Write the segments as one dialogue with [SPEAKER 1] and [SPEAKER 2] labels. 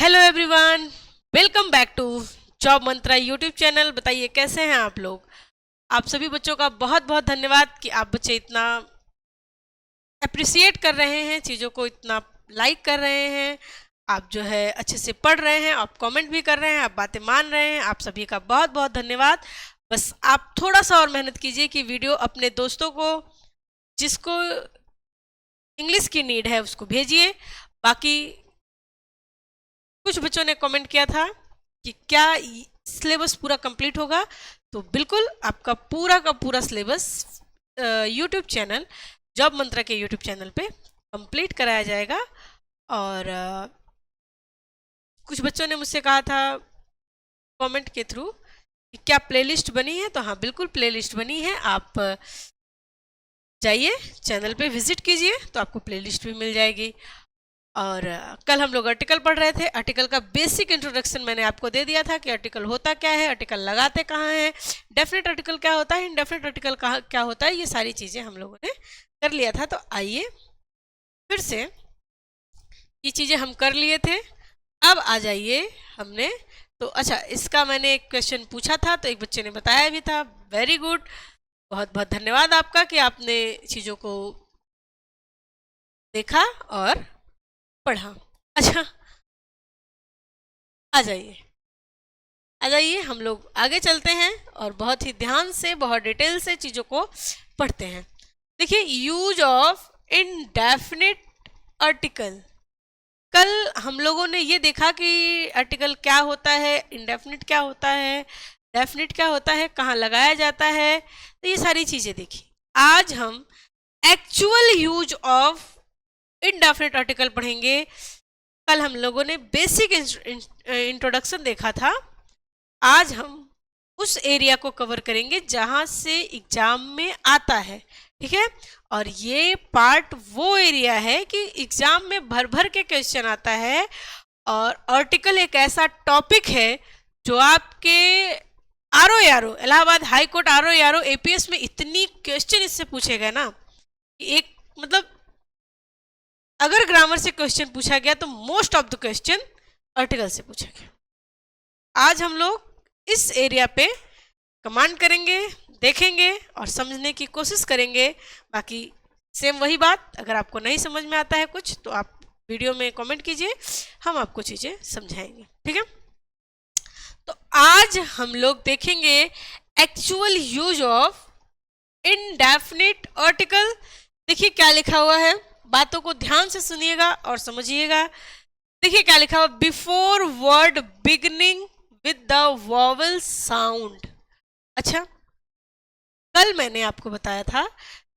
[SPEAKER 1] Hello everyone, welcome back to Job Mantra YouTube channel. बताइए कैसे हैं आप लोग। आप सभी बच्चों का बहुत बहुत धन्यवाद कि आप बच्चे इतना अप्रिसिएट कर रहे हैं, चीज़ों को इतना लाइक कर रहे हैं। आप जो है अच्छे से पढ़ रहे हैं, आप कमेंट भी कर रहे हैं, आप बातें मान रहे हैं। आप सभी का बहुत बहुत धन्यवाद। बस आप थोड़ा सा और मेहनत कीजिए कि वीडियो अपने दोस्तों को, जिसको इंग्लिश की नीड है, उसको भेजिए। बाकी कुछ बच्चों ने कमेंट किया था कि क्या सिलेबस पूरा कंप्लीट होगा, तो बिल्कुल आपका पूरा का पूरा सिलेबस यूट्यूब चैनल जॉब मंत्रा के यूट्यूब चैनल पे कंप्लीट कराया जाएगा। और कुछ बच्चों ने मुझसे कहा था कमेंट के थ्रू कि क्या प्लेलिस्ट बनी है, तो हाँ बिल्कुल प्लेलिस्ट बनी है। आप जाइए चैनल पे विजिट कीजिए तो आपको प्लेलिस्ट भी मिल जाएगी। और कल हम लोग आर्टिकल पढ़ रहे थे। आर्टिकल का बेसिक इंट्रोडक्शन मैंने आपको दे दिया था कि आर्टिकल होता क्या है, आर्टिकल लगाते कहाँ हैं, डेफिनेट आर्टिकल क्या होता है, इनडेफिनेट आर्टिकल क्या होता है, ये सारी चीज़ें हम लोगों ने कर लिया था। तो आइए फिर से ये चीज़ें हम कर लिए थे, अब आ जाइए हमने। तो अच्छा, इसका मैंने एक क्वेश्चन पूछा था तो एक बच्चे ने बताया भी था। वेरी गुड, बहुत बहुत धन्यवाद आपका कि आपने चीज़ों को देखा और पढ़ा। अच्छा, आ जाइए हम लोग आगे चलते हैं और बहुत ही ध्यान से, बहुत डिटेल से चीज़ों को पढ़ते हैं। देखिए, यूज ऑफ इनडेफिनिट आर्टिकल। कल हम लोगों ने ये देखा कि आर्टिकल क्या होता है, इनडेफिनिट क्या होता है, डेफिनिट क्या होता है, कहाँ लगाया जाता है, तो ये सारी चीज़ें देखी। आज हम actual use of indefinite article पढ़ेंगे। कल हम लोगों ने बेसिक इंट्रोडक्शन देखा था। आज हम उस एरिया को कवर करेंगे जहां से एग्जाम में आता है, ठीक है। और ये पार्ट वो एरिया है कि एग्जाम में भर भर के क्वेश्चन आता है। और आर्टिकल एक ऐसा टॉपिक है जो आपके RO Allahabad high court RO APS में इतनी क्वेश्चन इससे पूछेगा ना कि एक मतलब अगर ग्रामर से क्वेश्चन पूछा गया तो most of the question article से पूछा गया। आज हम लोग इस एरिया पे कमांड करेंगे, देखेंगे और समझने की कोशिश करेंगे। बाकी सेम वही बात, अगर आपको नहीं समझ में आता है कुछ तो आप वीडियो में कमेंट कीजिए, हम आपको चीज़ें समझाएंगे, ठीक है। तो आज हम लोग देखेंगे actual use of indefinite article. देखिए क्या लिखा हुआ है, बातों को ध्यान से सुनिएगा और समझिएगा। देखिए क्या लिखा हुआ, before word beginning with the vowel sound. अच्छा, कल मैंने आपको बताया था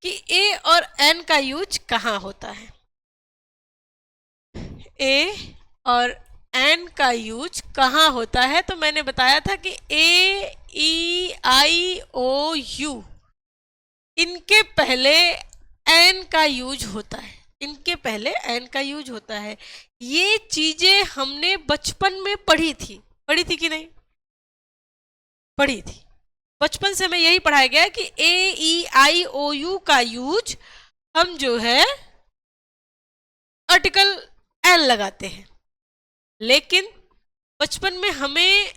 [SPEAKER 1] कि ए और एन का यूज कहाँ होता है। ए और एन का यूज कहाँ होता है, तो मैंने बताया था कि ए ई आई ओ यू, इनके पहले एन का यूज होता है, इनके पहले एन का यूज होता है। ये चीजें हमने बचपन में पढ़ी थी कि नहीं पढ़ी थी। बचपन से हमें यही पढ़ाया गया है कि ए ई आई ओ यू का यूज हम जो है आर्टिकल एन लगाते हैं। लेकिन बचपन में हमें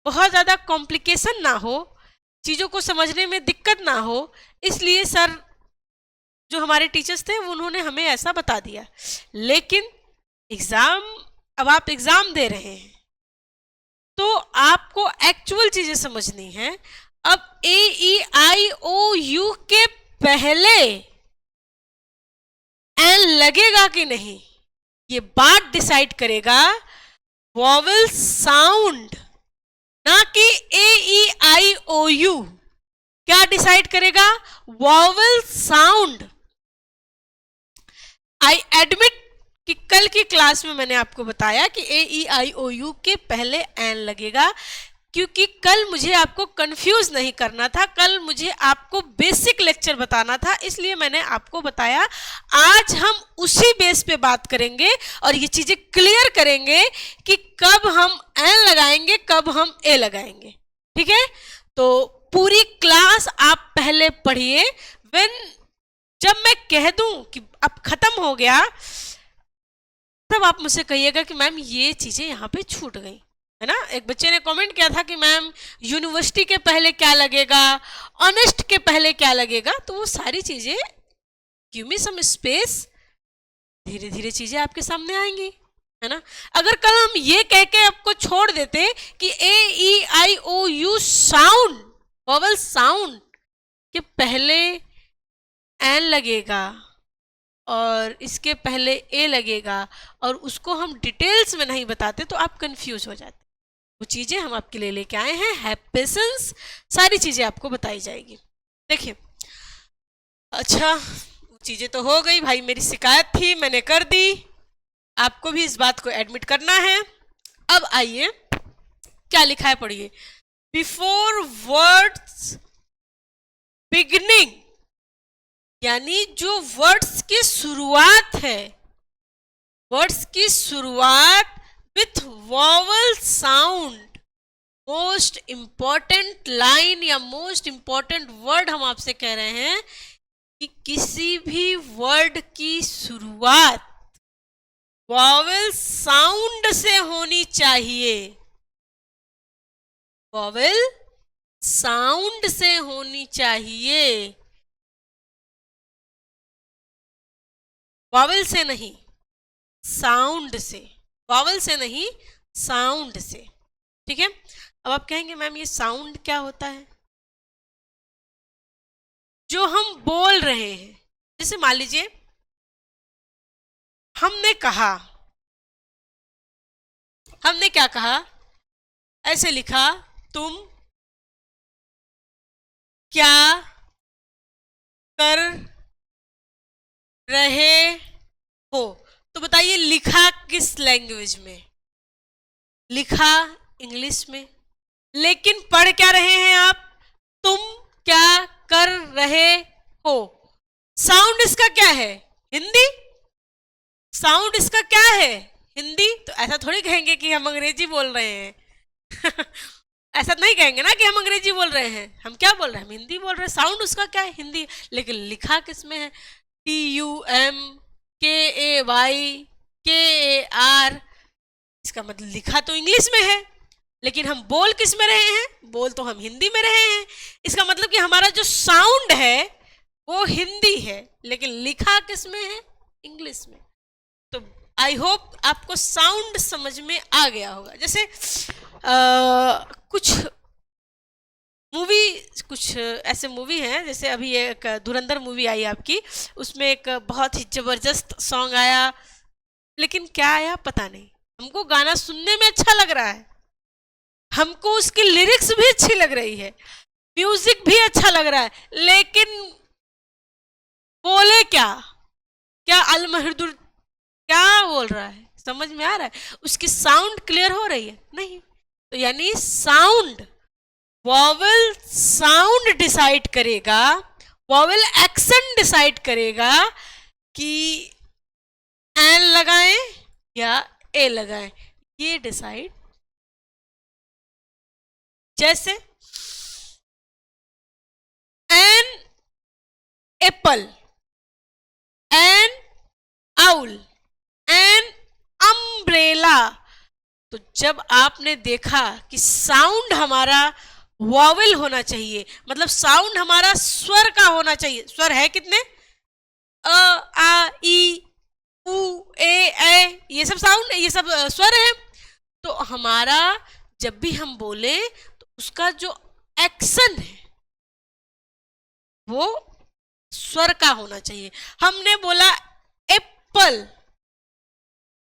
[SPEAKER 1] बहुत ज़्यादा कॉम्प्लिकेशन ना हो, चीज़ों को समझने में दिक्कत ना हो, इसलिए सर जो हमारे टीचर्स थे उन्होंने हमें ऐसा बता दिया। लेकिन एग्ज़ाम, अब आप एग्ज़ाम दे रहे हैं तो आपको एक्चुअल चीज़ें समझनी है। अब ए ई आई ओ यू के पहले एन लगेगा कि नहीं, ये बात डिसाइड करेगा वॉवल साउंड, ना कि ए ई आई ओ यू। क्या डिसाइड करेगा? Vowel sound. आई एडमिट कि कल की क्लास में मैंने आपको बताया कि ए ई आई ओ यू के पहले एन लगेगा, क्योंकि कल मुझे आपको कंफ्यूज नहीं करना था, कल मुझे आपको बेसिक लेक्चर बताना था, इसलिए मैंने आपको बताया। आज हम उसी बेस पे बात करेंगे और ये चीजें क्लियर करेंगे कि कब हम एन लगाएंगे, कब हम ए लगाएंगे, ठीक है। तो पूरी क्लास आप पहले पढ़िए। जब मैं कह दूं कि अब खत्म हो गया तब आप मुझसे कहिएगा कि मैम ये चीज़ें यहाँ पे छूट गई, है ना। एक बच्चे ने कमेंट किया था कि मैम यूनिवर्सिटी के पहले क्या लगेगा, ऑनेस्ट के पहले क्या लगेगा, तो वो सारी चीज़ें, गिव मी सम स्पेस, धीरे धीरे चीज़ें आपके सामने आएंगी, है ना। अगर कल हम ये कह के आपको छोड़ देते कि A E I O U sound, vowel sound के पहले एन लगेगा और इसके पहले ए लगेगा और उसको हम डिटेल्स में नहीं बताते तो आप कंफ्यूज हो जाते। वो चीज़ें हम आपके लिए लेके आए हैं, हैव पेशेंस, सारी चीज़ें आपको बताई जाएगी। देखिए, अच्छा चीज़ें तो हो गई भाई, मेरी शिकायत थी मैंने कर दी, आपको भी इस बात को एडमिट करना है। अब आइए क्या लिखा है पढ़िए। बिफोर वर्ड्स बिगनिंग, यानी जो वर्ड्स की शुरुआत है, वर्ड्स की शुरुआत with vowel sound, most important line या मोस्ट इंपॉर्टेंट वर्ड हम आपसे कह रहे हैं कि किसी भी वर्ड की शुरुआत वॉवल साउंड से होनी चाहिए, वॉवल साउंड से होनी चाहिए, वॉवल से नहीं साउंड से, वॉवल से नहीं साउंड से, ठीक है। अब आप कहेंगे मैम ये साउंड क्या होता है? जो हम बोल रहे हैं, जैसे मान लीजिए हमने कहा, हमने क्या कहा, ऐसे लिखा, तुम क्या कर रहे हो, तो बताइए लिखा किस लैंग्वेज में? लिखा इंग्लिश में, लेकिन पढ़ क्या रहे हैं आप? तुम क्या कर रहे हो। साउंड इसका क्या है? हिंदी। साउंड इसका क्या है? हिंदी। तो ऐसा थोड़ी कहेंगे कि हम अंग्रेजी बोल रहे हैं ऐसा नहीं कहेंगे ना कि हम अंग्रेजी बोल रहे हैं, हम क्या बोल रहे हैं? हम हिंदी बोल रहे हैं। साउंड उसका क्या है? हिंदी। लेकिन लिखा किस में है? TUMKAYKAR, इसका मतलब लिखा तो इंग्लिश में है, लेकिन हम बोल किस में रहे हैं? बोल तो हम हिंदी में रहे हैं। इसका मतलब कि हमारा जो साउंड है वो हिंदी है, लेकिन लिखा किस में है? इंग्लिश में। तो आई होप आपको साउंड समझ में आ गया होगा। जैसे कुछ मूवी, कुछ ऐसे मूवी हैं, जैसे अभी एक धुरंधर मूवी आई आपकी, उसमें एक बहुत ही जबरदस्त सॉन्ग आया, लेकिन क्या आया पता नहीं। हमको गाना सुनने में अच्छा लग रहा है, हमको उसकी लिरिक्स भी अच्छी लग रही है, म्यूजिक भी अच्छा लग रहा है, लेकिन बोले क्या, क्या अलमहदुर क्या बोल रहा है, समझ में आ रहा है? उसकी साउंड क्लियर हो रही है? नहीं। तो यानी साउंड, वॉवल साउंड डिसाइड करेगा, वॉवल एक्शन डिसाइड करेगा कि एन लगाएं या ए लगाएं, ये डिसाइड। जैसे an apple, an owl, an umbrella. तो जब आपने देखा कि साउंड हमारा वॉवल होना चाहिए, मतलब साउंड हमारा स्वर का होना चाहिए। स्वर है कितने? अ, आ, ई, उ, ए, ये सब साउंड, ये सब स्वर है। तो हमारा जब भी हम बोले तो उसका जो एक्शन है वो स्वर का होना चाहिए। हमने बोला एप्पल,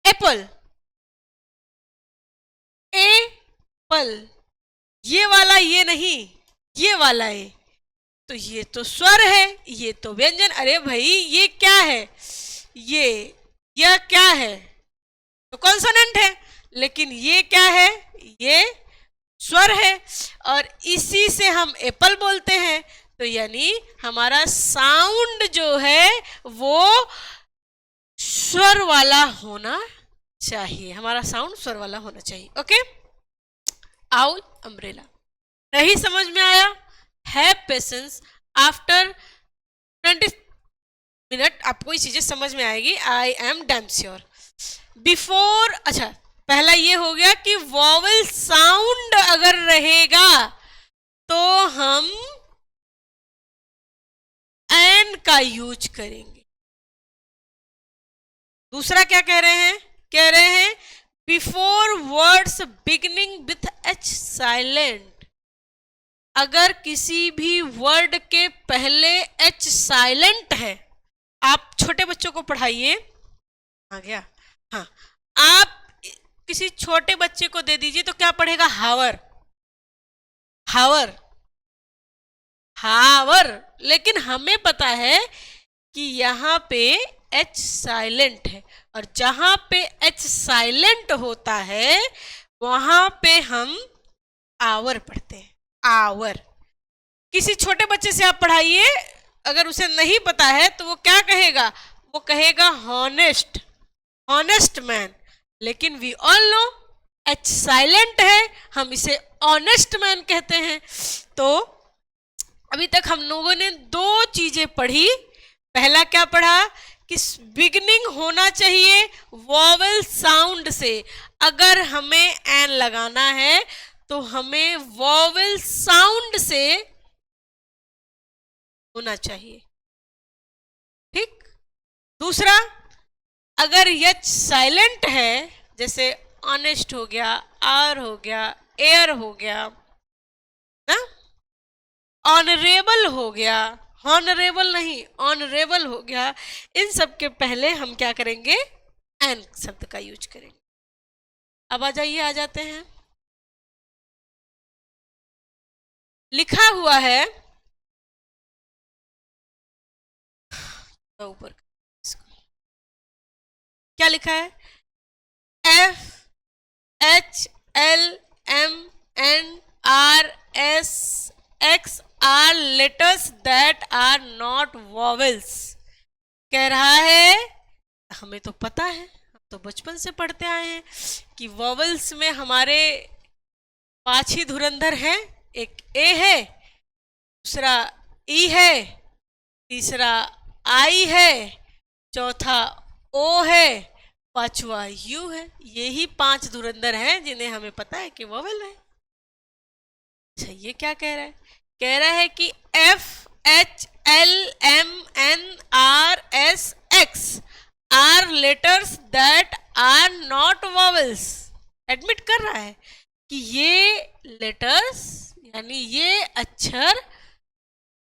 [SPEAKER 1] एप्पल, एप्पल, ये वाला ये नहीं, ये वाला है, तो ये तो स्वर है, ये तो व्यंजन। अरे भाई ये क्या है? यह क्या है? तो कॉन्सोनेंट है, लेकिन ये क्या है? ये स्वर है, और इसी से हम एप्पल बोलते हैं। तो यानी हमारा साउंड जो है वो स्वर वाला होना चाहिए, हमारा साउंड स्वर वाला होना चाहिए। Okay, owl, umbrella. नहीं समझ में आया? हैव पेशेंस, आफ्टर 20 मिनट आपको ये चीजें समझ में आएगी, I am damn sure. Before, अच्छा पहला ये हो गया कि वॉवल साउंड अगर रहेगा तो हम एन का यूज करेंगे। दूसरा क्या कह रहे हैं, कह रहे हैं before words beginning with H silent, अगर किसी भी वर्ड के पहले एच साइलेंट है, आप छोटे बच्चों को पढ़ाइए, आ गया, हाँ, आप किसी छोटे बच्चे को दे दीजिए तो क्या पढ़ेगा, हावर, हावर, हावर, लेकिन हमें पता है कि यहाँ पे एच साइलेंट है, और जहां पे एच साइलेंट होता है वहां पे हम आवर पढ़ते हैं, आवर। किसी छोटे बच्चे से आप पढ़ाइए, अगर उसे नहीं पता है तो वो क्या कहेगा, वो कहेगा हॉनेस्ट, हॉनेस्ट मैन, लेकिन we all know H silent है, हम इसे ऑनेस्ट मैन कहते हैं। तो अभी तक हम लोगों ने दो चीजें पढ़ी। पहला क्या पढ़ा कि बिगनिंग होना चाहिए वॉवल साउंड से, अगर हमें एन लगाना है तो हमें वॉवल साउंड से होना चाहिए, ठीक। दूसरा, अगर यच साइलेंट है, जैसे ऑनेस्ट हो गया, आर हो गया, एयर हो गया ना, ऑनरेबल हो गया, हॉनरेबल नहीं ऑनरेबल हो गया, इन सब के पहले हम क्या करेंगे, एन शब्द का यूज करेंगे। अब आ जाइए, आ जाते हैं, लिखा हुआ है ऊपर, क्या लिखा है, F H L M N R S X are letters that are not vowels. कह रहा है हमें तो पता है, हम तो बचपन से पढ़ते आए हैं कि वॉवेल्स में हमारे 5 ही धुरंधर हैं, एक ए है, दूसरा ई है, तीसरा आई है, चौथा ओ है, पांचवा यू है। यही 5 धुरंधर हैं जिन्हें हमें पता है कि वॉवेल है। अच्छा, ये क्या कह रहा है, कह रहा है कि F H L M N R S X are letters that are not vowels. Admit कर रहा है कि ये लेटर्स यानी ये अक्षर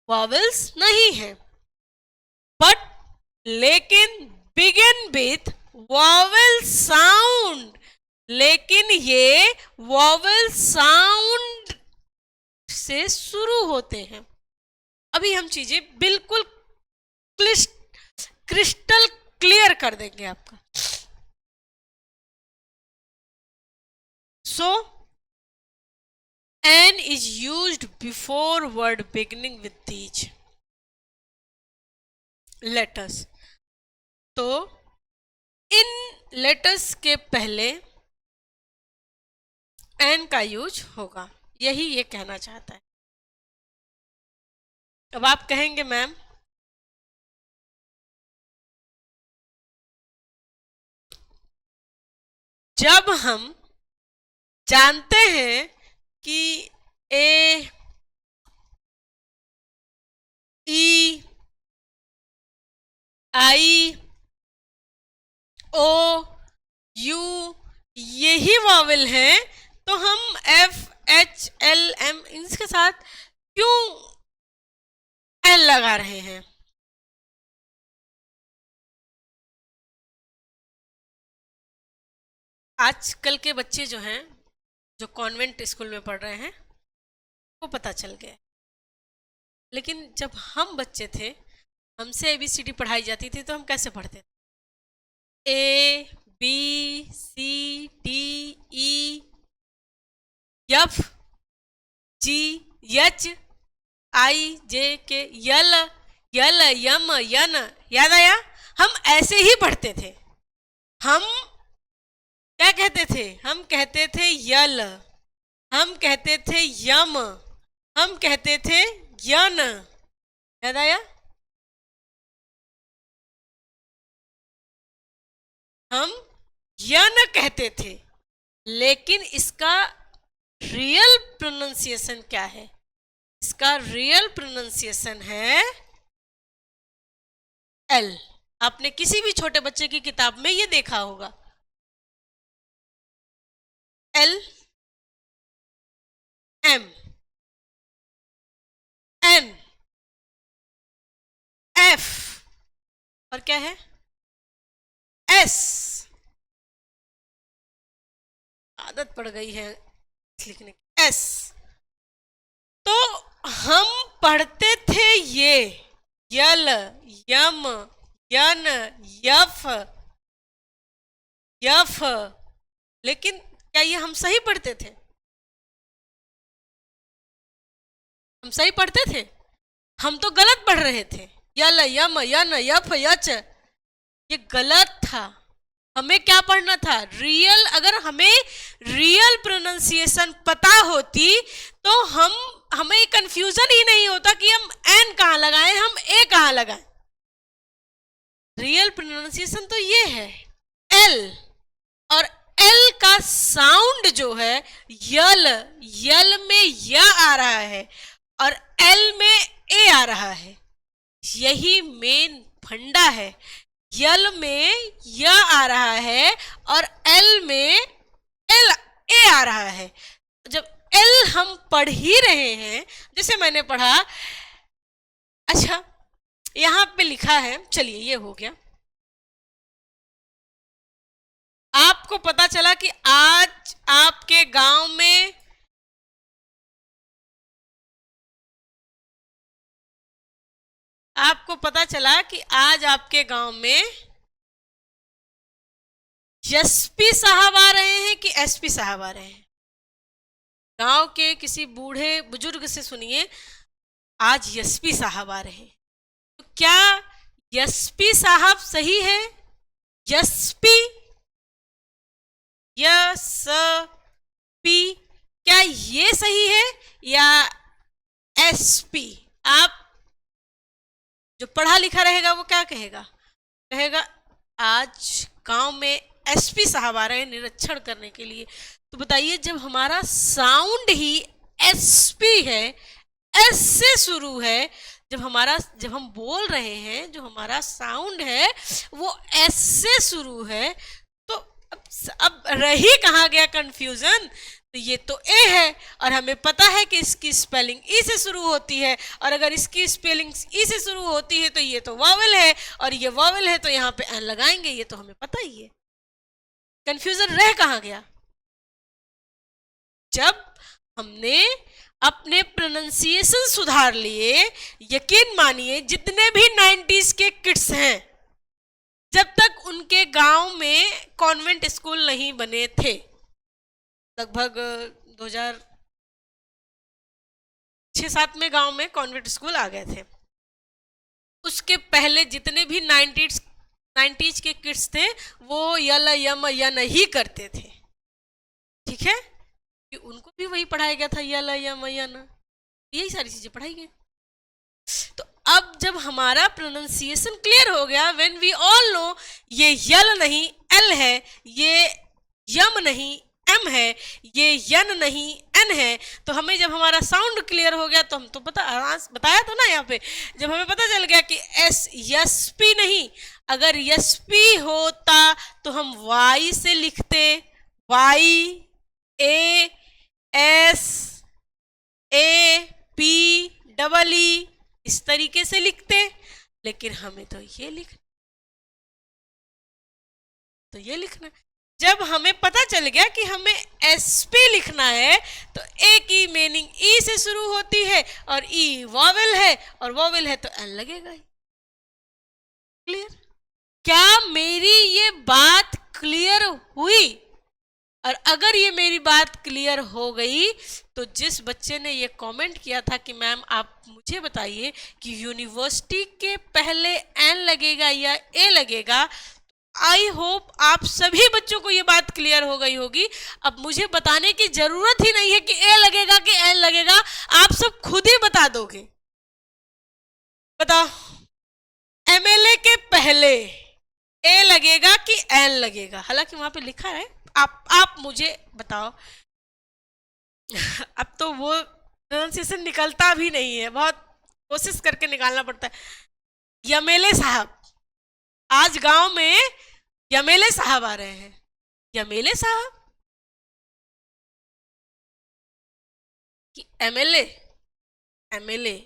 [SPEAKER 1] वॉवेल्स नहीं है, बट लेकिन बिगिन विथ वॉवेल साउंड, लेकिन ये वॉवेल साउंड से शुरू होते हैं। अभी हम चीजें बिल्कुल क्रिस्टल क्लियर कर देंगे आपका। So an is used before word beginning with these letters. तो इन लेटर्स के पहले एन का यूज होगा, यही ये कहना चाहता है। अब आप कहेंगे मैम जब हम जानते हैं कि ए ई आई ओ यू यही वॉवेल हैं, तो हम एफ एच एल एम इनके साथ क्यों एन लगा रहे हैं। आजकल के बच्चे जो हैं, जो कॉन्वेंट स्कूल में पढ़ रहे हैं, वो पता चल गया, लेकिन जब हम बच्चे थे, हमसे ABCD पढ़ाई जाती थी तो हम कैसे पढ़ते थे, A B C D E F G H I J K L L M N, याद आया, हम ऐसे ही पढ़ते थे। हम क्या कहते थे, हम कहते थे यल, हम कहते थे यम, हम कहते थे यन, याद आया। हम यन कहते थे, लेकिन इसका रियल प्रोनाउंसिएशन क्या है? इसका रियल प्रोनाउंसिएशन है एल। आपने किसी भी छोटे बच्चे की किताब में ये देखा होगा, एल, एम, एन, एफ, और क्या है? एस। आदत पड़ गई है लिखने की, एस। तो हम पढ़ते थे ये यल, यम, यन, यफ, यफ, लेकिन क्या ये हम सही पढ़ते थे? हम सही पढ़ते थे? हम तो गलत पढ़ रहे थे। यल, यम, यन, यफ, यच, ये गलत था। हमें क्या पढ़ना था? रियल। अगर हमें रियल प्रोनाउंसिएशन पता होती तो हमें कंफ्यूजन ही नहीं होता कि हम एन कहाँ लगाएं, हम ए कहाँ लगाएं। रियल प्रोनाउंसिएशन तो ये है एल, और एल का साउंड जो है यल, यल में य आ रहा है और एल में ए आ रहा है। यही मेन फंडा है। यल में य आ रहा है और एल में एल ए आ रहा है। जब एल हम पढ़ ही रहे हैं, जैसे मैंने पढ़ा, अच्छा यहां पे लिखा है, चलिए ये हो गया। आपको पता चला कि आज आपके गांव में आपको पता चला कि आज आपके गांव में एसपी साहब आ रहे हैं कि एसपी साहब आ रहे हैं? गांव के किसी बूढ़े बुजुर्ग से सुनिए, आज एसपी साहब आ रहे हैं। तो क्या एसपी साहब सही है? एसपी, पी, क्या ये सही है या एसपी? आप जो पढ़ा लिखा रहेगा वो क्या कहेगा? कहेगा आज गांव में एसपी साहब आ रहे हैं निरीक्षण करने के लिए। तो बताइए, जब हमारा साउंड ही एसपी है, एस से शुरू है, जब हम बोल रहे हैं, जो हमारा साउंड है वो एस से शुरू है, तो अब रही कहाँ गया कंफ्यूजन? तो ये तो ए है और हमें पता है कि इसकी स्पेलिंग ई से शुरू होती है, और अगर इसकी स्पेलिंग ई से शुरू होती है तो ये तो वॉवेल है, और ये वॉवेल है तो यहाँ पे एन लगाएंगे, ये तो हमें पता ही है। कंफ्यूजन रह कहाँ गया? जब हमने अपने प्रोनाउंसिएशन सुधार लिए। यकीन मानिए जितने भी 90s के किड्स हैं, जब तक उनके गांव में कॉन्वेंट स्कूल नहीं बने थे, लगभग 2006-07 में गांव में कॉन्वेंट स्कूल आ गए थे। उसके पहले जितने भी 90s के किड्स थे वो यल, यम, यन ही करते थे। ठीक है, कि उनको भी वही पढ़ाया गया था, यल, यम, यन, यही सारी चीजें पढ़ाई गई। तो अब जब हमारा प्रोनाउंसिएशन क्लियर हो गया, व्हेन वी ऑल नो ये यल नहीं एल है, ये यम नहीं एम है, ये यन नहीं एन है, तो हमें जब हमारा साउंड क्लियर हो गया तो हम तो बताया तो ना यहाँ पे, जब हमें पता चल गया कि एस एसपी नहीं, अगर एसपी होता तो हम वाई से लिखते, Y A S A P double E, इस तरीके से लिखते, लेकिन हमें तो ये लिखना। जब हमें पता चल गया कि हमें एसपी लिखना है तो ए की मीनिंग ई से शुरू होती है और ई वॉवेल है, और वॉवेल है तो एन लगेगा ही। क्लियर? क्या मेरी ये बात क्लियर हुई? और अगर ये मेरी बात क्लियर हो गई तो जिस बच्चे ने ये कमेंट किया था कि मैम आप मुझे बताइए कि यूनिवर्सिटी के पहले एन लगेगा या ए लगेगा, आई होप आप सभी बच्चों को ये बात क्लियर हो गई होगी। अब मुझे बताने की जरूरत ही नहीं है कि ए लगेगा कि एन लगेगा, आप सब खुद ही बता दोगे। बताओ, एमएलए के पहले ए लगेगा कि एन लगेगा, हालांकि वहां पे लिखा है, आप मुझे बताओ। अब तो वो प्रोनाउंसिएशन निकलता भी नहीं है, बहुत कोशिश करके निकालना पड़ता है। यमेले साहब, आज गांव में यमेले साहब आ रहे हैं। यमेले साहब कि एमएलए? एमएलए,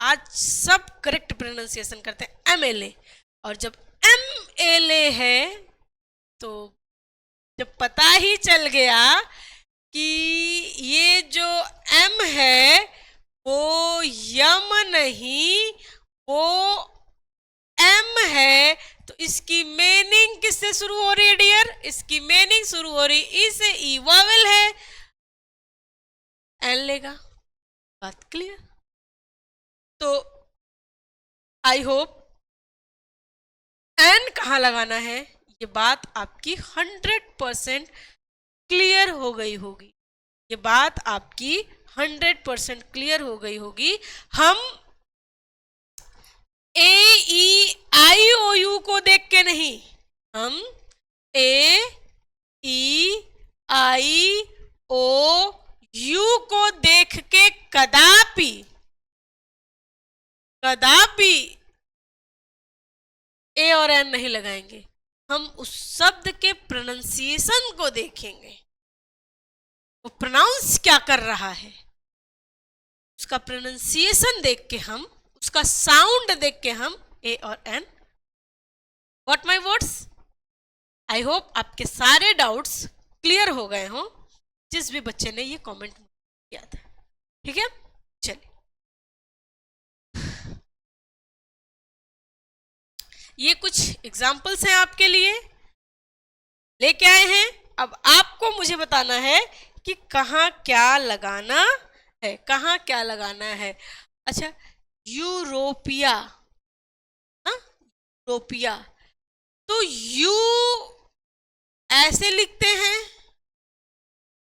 [SPEAKER 1] आज सब करेक्ट प्रोनाउंसिएशन करते हैं एमएलए। और जब एमएलए है तो जब पता ही चल गया कि ये जो एम है वो यम नहीं, वो एम है, तो इसकी मीनिंग किससे शुरू हो रही है डियर? इसकी मीनिंग शुरू हो रही ई से, ई वावेल है, एन लेगा। बात क्लियर? तो आई होप एन कहाँ लगाना है ये बात आपकी 100% क्लियर हो गई होगी। ये बात आपकी 100% क्लियर हो गई होगी। हम ए ई आई ओ यू को देख के नहीं, हम ए ई आई ओ यू को देख के कदापि कदापि ए और एन नहीं लगाएंगे। हम उस शब्द के प्रोनाउंसिएशन को देखेंगे, वो प्रोनाउंस क्या कर रहा है, उसका प्रोनाउंसिएशन देख के हम, उसका साउंड देख के हम ए और N. What my words? I hope आपके सारे डाउट्स क्लियर हो गए हों, जिस भी बच्चे ने ये कमेंट किया था। ठीक है, चलिए ये कुछ एग्जाम्पल्स हैं आपके लिए, लेके आए हैं। अब आपको मुझे बताना है कि कहाँ क्या लगाना है, कहाँ क्या लगाना है। अच्छा, यूरोपिया, हाँ यूरोपिया, तो यू ऐसे लिखते हैं,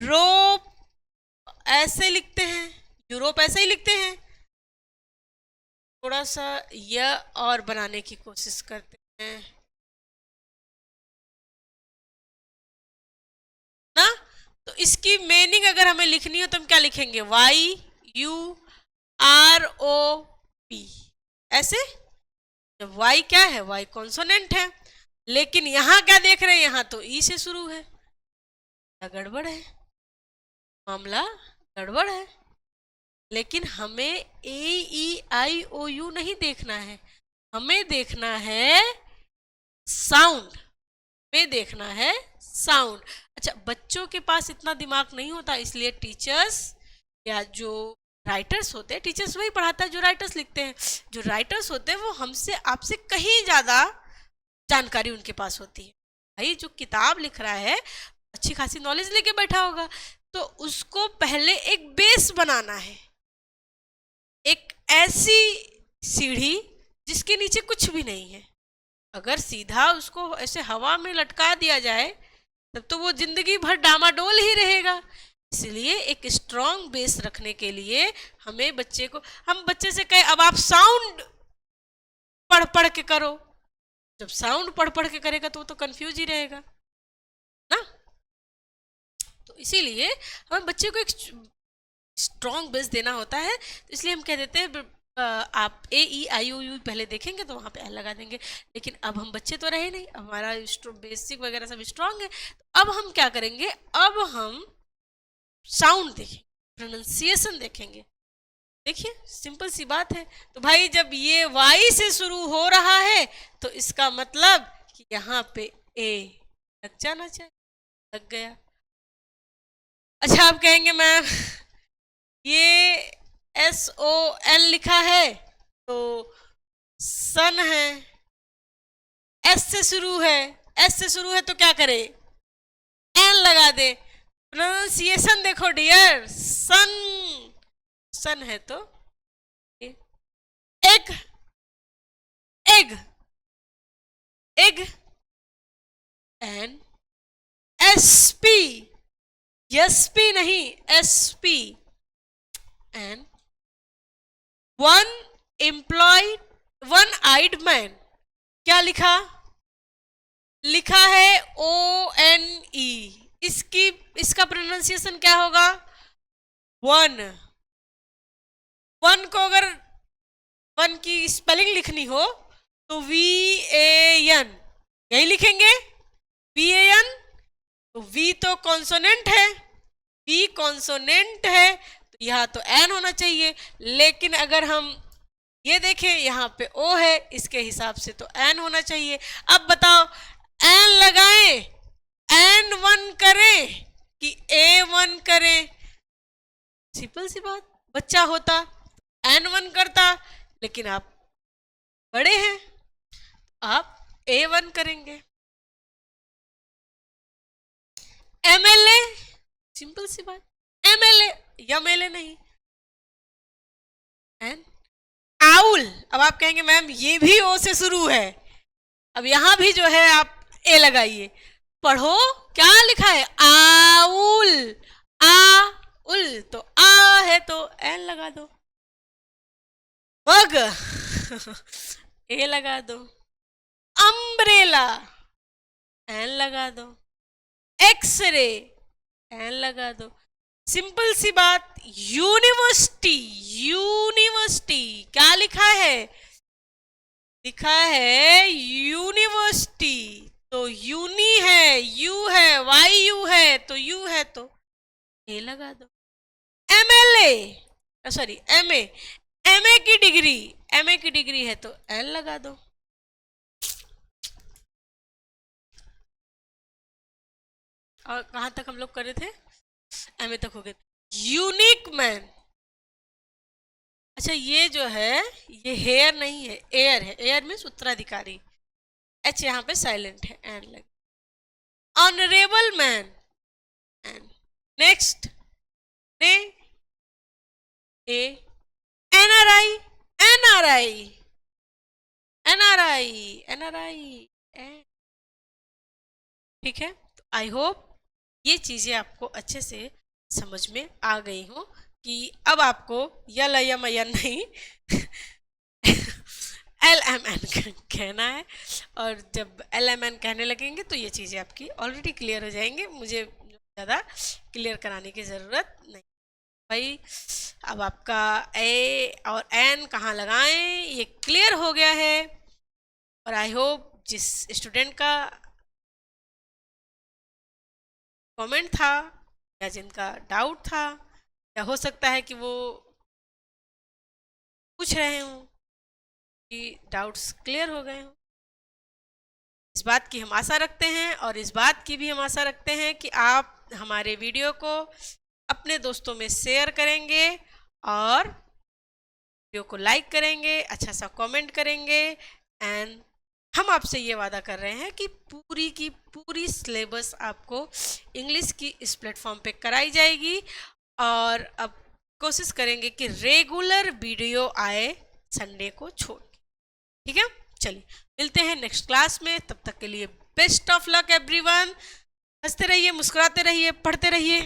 [SPEAKER 1] रोप ऐसे लिखते हैं, यूरोप ऐसे ही लिखते हैं। थोड़ा सा यह और बनाने की कोशिश करते हैं ना, तो इसकी मीनिंग अगर हमें लिखनी हो तो हम क्या लिखेंगे? Y U R O P, ऐसे। जब वाई क्या है? वाई कॉन्सोनेंट है, लेकिन यहां क्या देख रहे हैं? यहां तो ई से शुरू है, गड़बड़ है, मामला गड़बड़ है। लेकिन हमें ए ई आई ओ यू नहीं देखना है, हमें देखना है साउंड, में देखना है साउंड। अच्छा, बच्चों के पास इतना दिमाग नहीं होता, इसलिए टीचर्स या जो राइटर्स होते हैं, टीचर्स वही पढ़ाता है जो राइटर्स लिखते हैं। जो राइटर्स होते हैं वो हमसे आपसे कहीं ज़्यादा जानकारी उनके पास होती है। भाई जो किताब लिख रहा है अच्छी खासी नॉलेज लेके बैठा होगा, तो उसको पहले एक बेस बनाना है, एक ऐसी सीढ़ी जिसके नीचे कुछ भी नहीं है। अगर सीधा उसको ऐसे हवा में लटका दिया जाए तब तो वो जिंदगी भर डामाडोल ही रहेगा। इसलिए एक स्ट्रॉन्ग बेस रखने के लिए हमें बच्चे को, हम बच्चे से कहें अब आप साउंड पढ़ पढ़ के करो, जब साउंड पढ़ पढ़ के करेगा तो वो तो कंफ्यूज ही रहेगा ना। तो इसीलिए हमें बच्चे को एक स्ट्रॉन्ग बेस देना होता है। तो इसलिए हम कह देते हैं आप ए ई आई ओ यू पहले देखेंगे तो वहाँ पे एल लगा देंगे। लेकिन अब हम बच्चे तो रहे नहीं, अब हमारा बेसिक वगैरह सब स्ट्रॉन्ग है, तो अब हम क्या करेंगे? अब हम साउंड देखेंगे, प्रोनाउंसिएशन देखेंगे। देखिए सिंपल सी बात है। तो भाई जब ये वाई से शुरू हो रहा है तो इसका मतलब कि यहाँ पे ए लग जाना चाहिए, लग गया। अच्छा, आप कहेंगे मैम ये एस ओ एन लिखा है तो सन है, एस से शुरू है, एस से शुरू है तो क्या करे? एन लगा दे। प्रोनाउंसिएशन देखो डियर, सन, सन है तो egg, egg, egg, an S P, S P नहीं S P, an one employed one eyed man, क्या लिखा? लिखा है ONE, इसका प्रोनाउंसिएशन क्या होगा? वन। वन को अगर वन की स्पेलिंग लिखनी हो तो VAN यही लिखेंगे, VAN। तो V तो कॉन्सोनेंट है, V कॉन्सोनेंट है तो यहाँ तो एन होना चाहिए, लेकिन अगर हम ये देखें यहाँ पे O है, इसके हिसाब से तो एन होना चाहिए। अब बताओ एन लगाएं, N1 करें कि A1 करें? सिंपल सी बात, बच्चा होता N1 करता, लेकिन आप बड़े हैं, आप A1 करेंगे। MLA, सिंपल सी बात, MLA या मेले नहीं, एन। आउल, अब आप कहेंगे मैम ये भी ओ से शुरू है, अब यहां भी जो है आप ए लगाइए। पढ़ो क्या लिखा है, आउल, आउल, तो आ है तो एन लगा दो। बग ए लगा दो। अम्ब्रेला एन लगा दो। एक्सरे एन लगा दो। सिंपल सी बात। यूनिवर्सिटी, यूनिवर्सिटी क्या लिखा है? लिखा है यूनिवर्सिटी, तो यूनी है, यू है, YU है, तो यू है तो ए लगा दो। MLA, सॉरी MA, MA की डिग्री, MA की डिग्री है तो एल लगा दो। और कहां तक हम लोग कर रहे थे? MA तक हो गए। यूनिक मैन, अच्छा ये जो है ये हेयर नहीं है, एयर है, एयर में उत्तराधिकारी, H यहाँ पे साइलेंट है, एन लगे। Honourable man, N. नेक्स्ट ने ए। NRI, NRI, NRI, NRI, ठीक है। तो आई होप ये चीजें आपको अच्छे से समझ में आ गई हो कि अब आपको यल या मैया नहीं LMN कहना है, और जब LMN कहने लगेंगे तो ये चीज़ें आपकी ऑलरेडी क्लियर हो जाएंगे, मुझे ज़्यादा क्लियर कराने की ज़रूरत नहीं भाई। अब आपका ए और एन कहाँ लगाएं ये क्लियर हो गया है, और आई होप जिस स्टूडेंट का कमेंट था या जिनका डाउट था, या हो सकता है कि वो पूछ रहे हों कि डाउट्स क्लियर हो गए हों, इस बात की हम आशा रखते हैं, और इस बात की भी हम आशा रखते हैं कि आप हमारे वीडियो को अपने दोस्तों में शेयर करेंगे और वीडियो को लाइक करेंगे, अच्छा सा कमेंट करेंगे। एंड हम आपसे ये वादा कर रहे हैं कि पूरी की पूरी सिलेबस आपको इंग्लिश की इस प्लेटफॉर्म पे कराई जाएगी, और अब कोशिश करेंगे कि रेगुलर वीडियो आए संडे को छोड़। ठीक है, चलिए मिलते हैं नेक्स्ट क्लास में, तब तक के लिए बेस्ट ऑफ लक एवरीवन। हंसते रहिए, मुस्कुराते रहिए, पढ़ते रहिए।